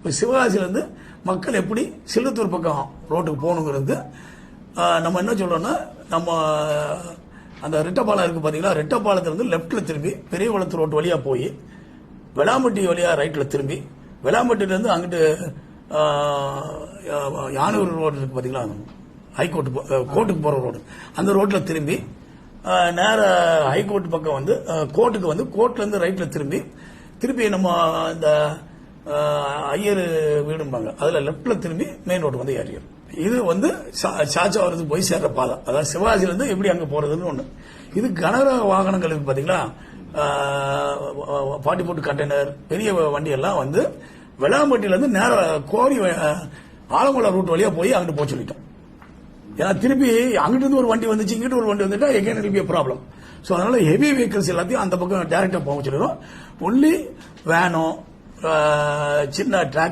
இப்போ சிவகாசியிலேருந்து மக்கள் எப்படி சில்லத்தூர் பக்கம் ரோட்டுக்கு போகணுங்கிறது நம்ம என்ன சொல்றோம்னா, நம்ம அந்த ரெட்டப்பாலம் இருக்கு பார்த்தீங்களா, ரெட்டப்பாலத்திலிருந்து லெஃப்ட்ல திரும்பி பெரியகுளத்து ரோட்டு வழியாக போய் வெளாம்பட்டி வழியாக ரைட்டில் திரும்பி வெளாம்பட்டியிலேருந்து அங்கிட்டு யானூர் ரோடு இருக்கு பார்த்தீங்களா, ஹைகோர்ட் கோர்ட்டுக்கு போகிற ரோடு, அந்த ரோட்டில் திரும்பி நேர ஹைகோர்ட் பக்கம் வந்து கோர்ட்டுக்கு வந்து கோர்ட்லேருந்து ரைட்டில் திருப்பி நம்ம இந்த ஐயர் வீடும்பாங்க, அதில் லெப்ட்ல திரும்பி மெயின் ரோடு வந்து ஏறியும். இது வந்து சாச்சாவரத்துக்கு போய் சேர்ற பாதை, அதாவது சிவகாசியிலேருந்து எப்படி அங்கே போறதுன்னு ஒன்று. இது கனரக வாகனங்கள் இருக்கு பார்த்தீங்களா, 40 ஃபுட் கண்டெய்னர் பெரிய வண்டி எல்லாம் வந்து வெளாம்பட்டியிலேருந்து நேர கோரி ஆலங்குளம் ரூட் வழியாக போய் அங்கிட்டு போக சொல்லிட்டோம். ஏன்னா திருப்பி அங்கிட்டு இருந்து ஒரு வண்டி வந்துச்சு, இங்கிட்டு ஒரு வண்டி வந்துட்டா again it be problem. So அதனால ஹெவி வெஹிக்கிள்ஸ் எல்லாத்தையும் அந்த பக்கம் டைரக்டா போக சொல்லிடும். ஒன்லி வேனோ சின்ன டிராக்